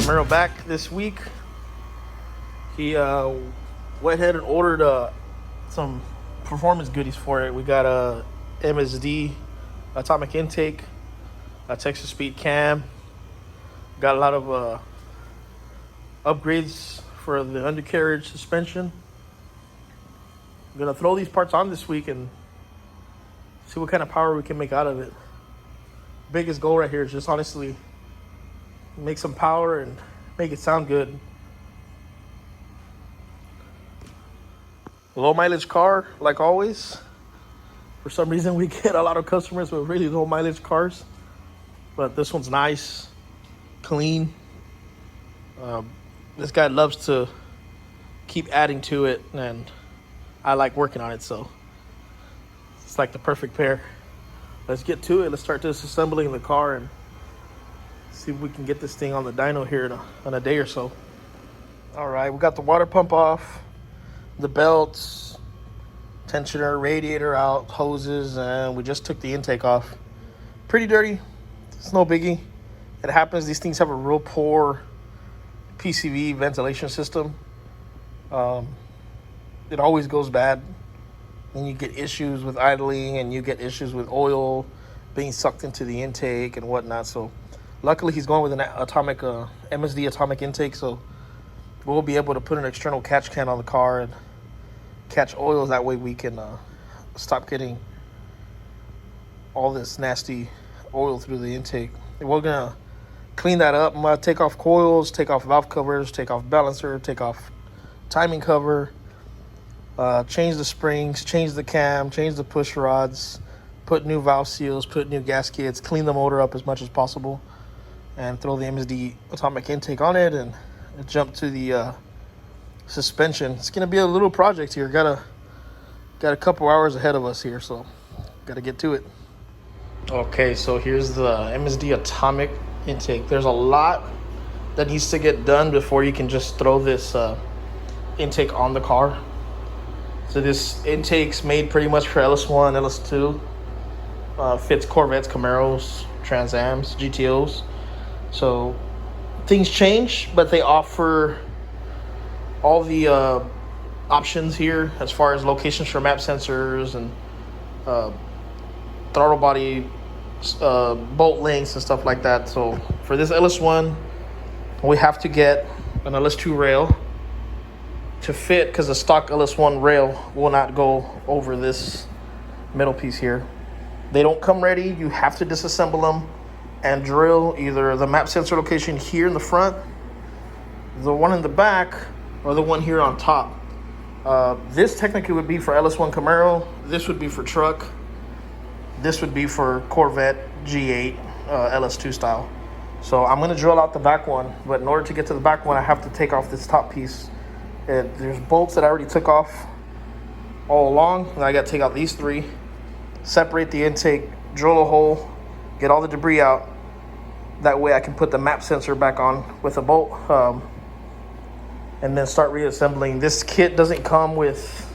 Camaro back this week. He went ahead and ordered some performance goodies for it. We got a MSD atomic intake, a Texas speed cam. Got a lot of upgrades for the undercarriage suspension. I'm gonna throw these parts on this week and see what kind of power we can make out of it. Biggest goal right here is just honestly make some power and make it sound good. Low mileage car, like always. For some reason, we get a lot of customers with really low mileage cars, but this one's nice, clean. This guy loves to keep adding to it, and I like working on it, so it's like the perfect pair. Let's get to it. Let's start disassembling the car and see if we can get this thing on the dyno here in a day or so. All right, we got the water pump off, the belts, tensioner, radiator out, hoses, and we just took the intake off. Pretty dirty. It's no biggie. It happens. These things have a real poor PCV ventilation system. It always goes bad. And you get issues with idling, and you get issues with oil being sucked into the intake and whatnot. So luckily he's going with an atomic MSD atomic intake, so we'll be able to put an external catch can on the car and catch oil. That way we can stop getting all this nasty oil through the intake. And we're gonna clean that up. I'm gonna take off coils, take off valve covers, take off balancer, take off timing cover, change the springs, change the cam, change the push rods, put new valve seals, put new gaskets, clean the motor up as much as possible, and throw the MSD atomic intake on it and jump to the suspension. It's gonna be a little project here. Got a couple hours ahead of us here, so gotta get to it. Okay, so here's the MSD atomic intake. There's a lot that needs to get done before you can just throw this intake on the car. So this intake's made pretty much for LS1, LS2. Fits Corvettes, Camaros, Trans Ams, GTOs. So things change, but they offer all the options here as far as locations for map sensors and throttle body bolt lengths and stuff like that. So for this LS1, we have to get an LS2 rail to fit, because the stock LS1 rail will not go over this middle piece here. They don't come ready. You have to disassemble them and drill either the map sensor location here in the front, the one in the back, or the one here on top. This technically would be for LS1 Camaro. This would be for truck. This would be for Corvette G8 LS2 style. So I'm going to drill out the back one, but in order to get to the back one, I have to take off this top piece. There's bolts that I already took off all along, and I got to take out these three, separate the intake, drill a hole, get all the debris out. That way I can put the map sensor back on with a bolt, and then start reassembling. This kit doesn't come with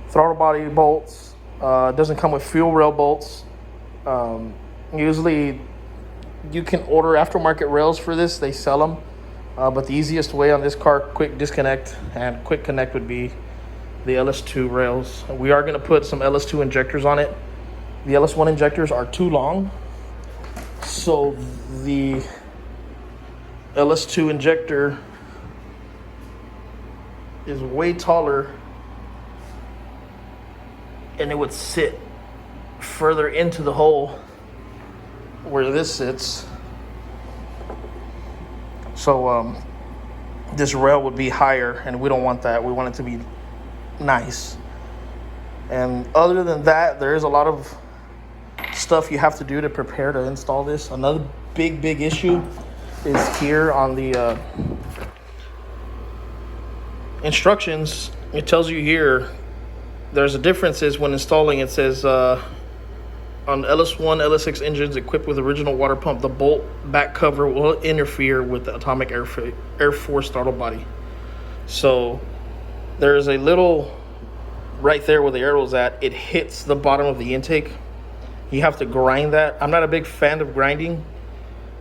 throttle body bolts, doesn't come with fuel rail bolts. Usually you can order aftermarket rails for this, they sell them. But the easiest way on this car, quick disconnect and quick connect, would be the LS2 rails. We are going to put some LS2 injectors on it. The LS1 injectors are too long, so the LS2 injector is way taller, and it would sit further into the hole where this sits. So this rail would be higher, and we don't want that. We want it to be nice. And other than that, there is a lot of stuff you have to do to prepare to install this. Another big issue is here on the instructions. It tells you here there's a difference is when installing. It says on LS1, LS6 engines equipped with original water pump, the bolt back cover will interfere with the atomic air force throttle body. So there's a little right there where the arrow's at. It hits the bottom of the intake. You have to grind that. I'm not a big fan of grinding,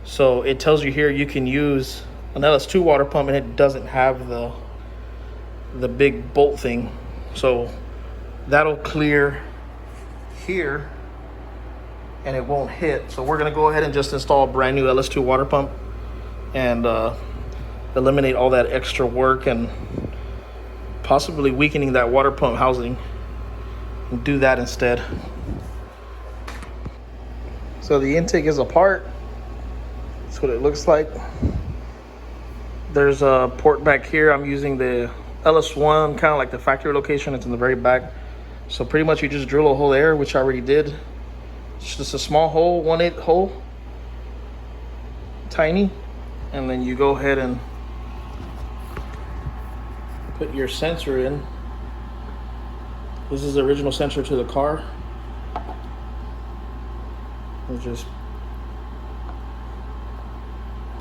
so it tells you here you can use an LS2 water pump, and it doesn't have the big bolt thing, so that'll clear here and it won't hit. So we're gonna go ahead and just install a brand new LS2 water pump and eliminate all that extra work and possibly weakening that water pump housing, and do that instead. So the intake is apart. That's what it looks like. There's a port back here. I'm using the LS1, kind of like the factory location. It's in the very back. So pretty much you just drill a hole there, which I already did. It's just a small hole, 1/8 hole, tiny. And then you go ahead and put your sensor in. This is the original sensor to the car. And just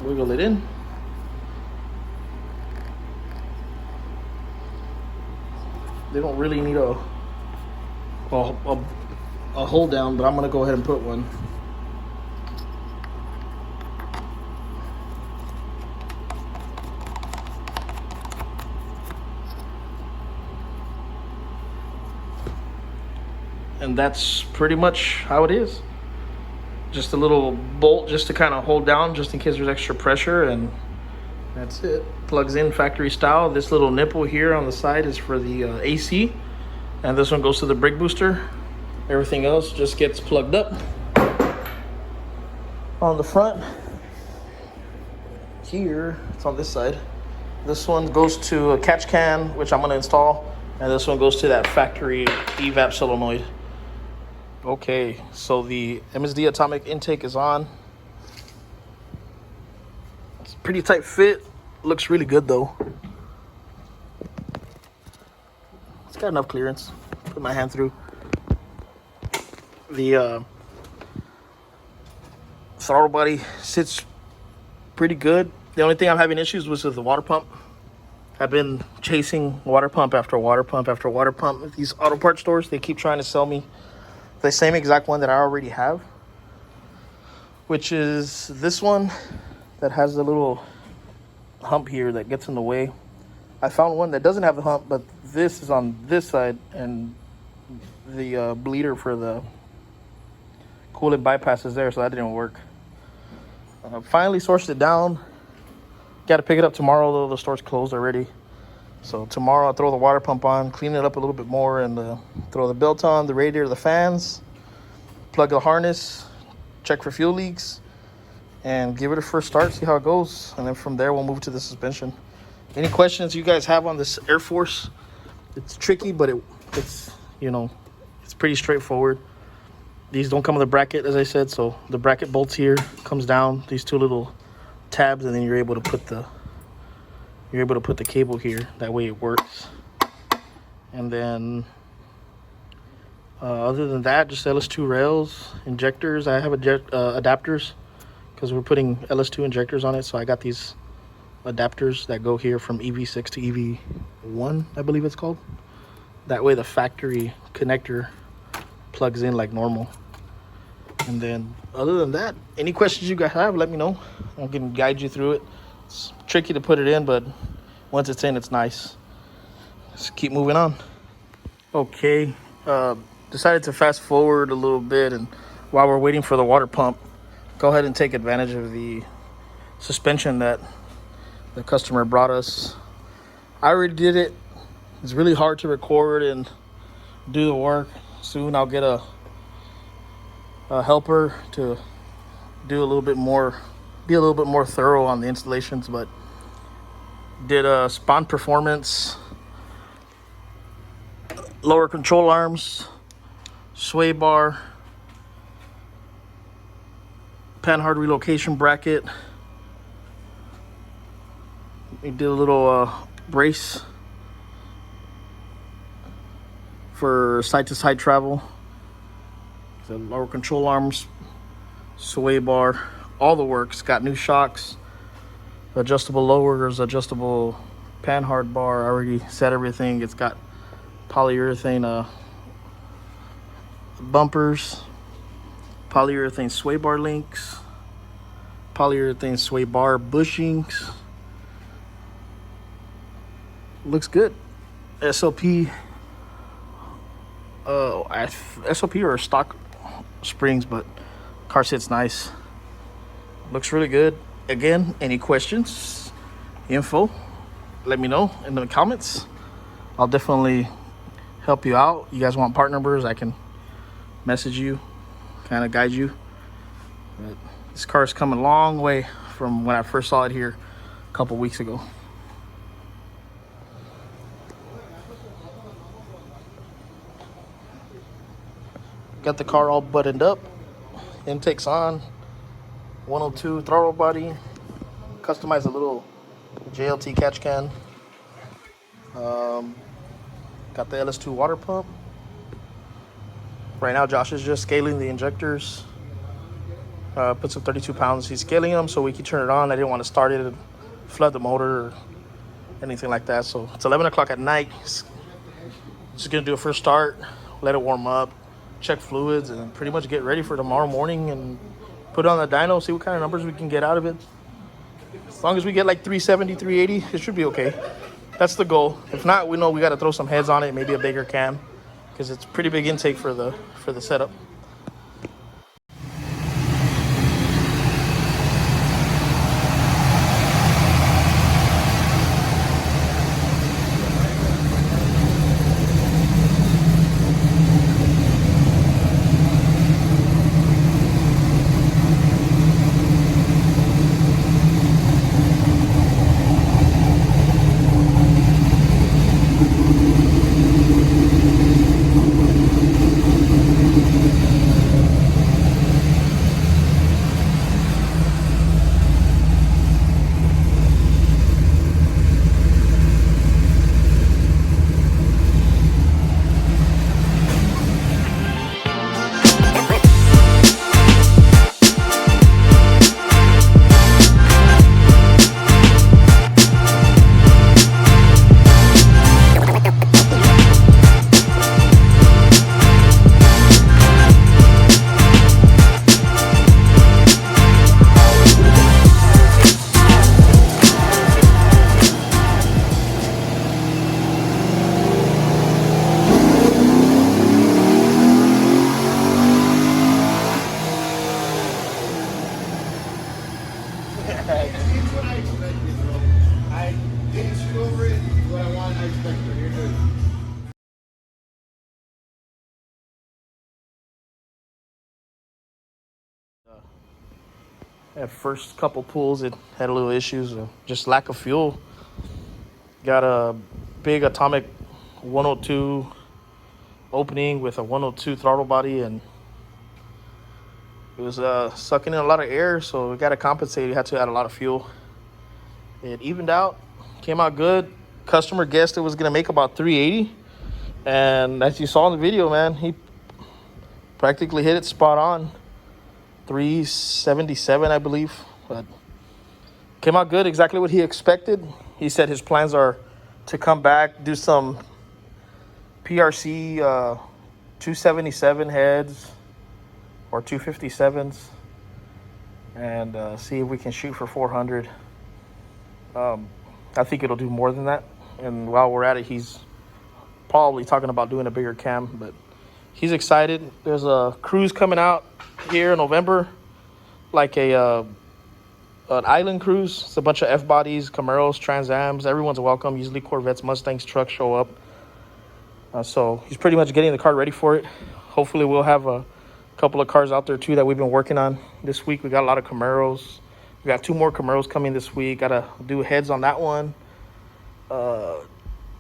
wiggle it in. They don't really need a hold down, but I'm gonna go ahead and put one. And that's pretty much how it is. Just a little bolt just to kind of hold down, just in case there's extra pressure, and that's it. Plugs in factory style. This little nipple here on the side is for the AC, and this one goes to the brake booster. Everything else just gets plugged up. On the front here, it's on this side. This one goes to a catch can, which I'm going to install, and this one goes to that factory evap solenoid. Okay, so the MSD atomic intake is on. It's a pretty tight fit. Looks really good though. It's got enough clearance. Put my hand through. The throttle body sits pretty good. The only thing I'm having issues with is the water pump. I've been chasing water pump after water pump after water pump at these auto parts stores. They keep trying to sell me the same exact one that I already have, which is this one that has the little hump here that gets in the way. I found one that doesn't have the hump, but this is on this side, and the bleeder for the coolant bypass is there, so that didn't work. Finally sourced it down. Got to pick it up tomorrow though. The store's closed already. So tomorrow I'll throw the water pump on, clean it up a little bit more, and throw the belt on, the radiator, the fans, plug the harness, check for fuel leaks, and give it a first start, see how it goes. And then from there we'll move to the suspension. Any questions you guys have on this Air Force? It's tricky, but it's you know, it's pretty straightforward. These don't come with a bracket, as I said, so the bracket bolts here, comes down, these two little tabs, and then you're able to put the cable here. That way it works. And then other than that, just LS2 rails, injectors. I have adapters because we're putting LS2 injectors on it, so I got these adapters that go here from EV6 to EV1, I believe it's called. That way the factory connector plugs in like normal. And then other than that, any questions you guys have, let me know. I can guide you through it. It's tricky to put it in, but once it's in, it's nice. Let's keep moving on. Okay, decided to fast forward a little bit, and while we're waiting for the water pump, go ahead and take advantage of the suspension that the customer brought us. I already did it. It's really hard to record and do the work. Soon I'll get a helper to do a little bit more, be a little bit more thorough on the installations. But did a spawn performance, lower control arms, sway bar, panhard relocation bracket. We did a little brace for side-to-side travel. The lower control arms, sway bar, all the works. Got new shocks, adjustable lowers, adjustable panhard bar. I already set everything. It's got polyurethane bumpers, polyurethane sway bar links, polyurethane sway bar bushings, looks good. SLP, SLP or stock springs, but car sits nice. Looks really good. Again, any questions, info, let me know in the comments. I'll definitely help you out. You guys want part numbers, I can message you, kind of guide you. But this car's come a long way from when I first saw it here a couple weeks ago. Got the car all buttoned up, intake's on, 102 throttle body, customized a little JLT catch can. Got the LS2 water pump. Right now Josh is just scaling the injectors. Put some 32 pounds, he's scaling them so we can turn it on. I didn't want to start it and flood the motor or anything like that. So it's 11 o'clock at night. Just gonna do a first start, let it warm up, check fluids, and pretty much get ready for tomorrow morning and put it on the dyno, see what kind of numbers we can get out of it. As long as we get like 370, 380, it should be okay. That's the goal. If not, we know we got to throw some heads on it, maybe a bigger cam, because it's pretty big intake for the setup. I didn't shoot over it. What I want, I expect for here to. At first couple pulls, it had a little issues, just lack of fuel. Got a big atomic 102 opening with a 102 throttle body, and it was sucking in a lot of air, so we got to compensate. We had to add a lot of fuel. It evened out, came out good. Customer guessed it was going to make about 380, and as you saw in the video, man, he practically hit it spot on. 377, I believe, but came out good, exactly what he expected. He said his plans are to come back, do some PRC 277 heads or 257s, and see if we can shoot for 400. I think it'll do more than that, and while we're at it, he's probably talking about doing a bigger cam, but he's excited. There's a cruise coming out here in November, like an island cruise. It's a bunch of F-bodies, Camaros, Trans Ams. Everyone's welcome. Usually Corvettes, Mustangs, trucks show up. So he's pretty much getting the car ready for it. Hopefully we'll have a couple of cars out there too that we've been working on this week. We got a lot of Camaros. We got 2 more Camaros coming this week. Got to do heads on that one.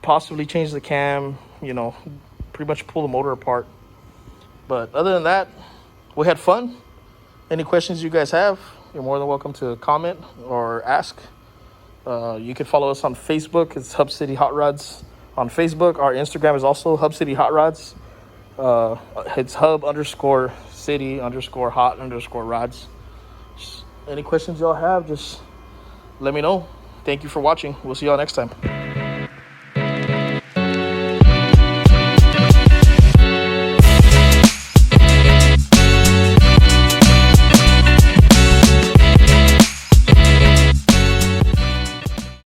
Possibly change the cam, pretty much pull the motor apart. But other than that, we had fun. Any questions you guys have, you're more than welcome to comment or ask. You can follow us on Facebook. It's Hub City Hot Rods on Facebook. Our Instagram is also Hub City Hot Rods. It's hub_city_hot_rods. Any questions y'all have, just let me know. Thank you for watching. We'll see y'all next time.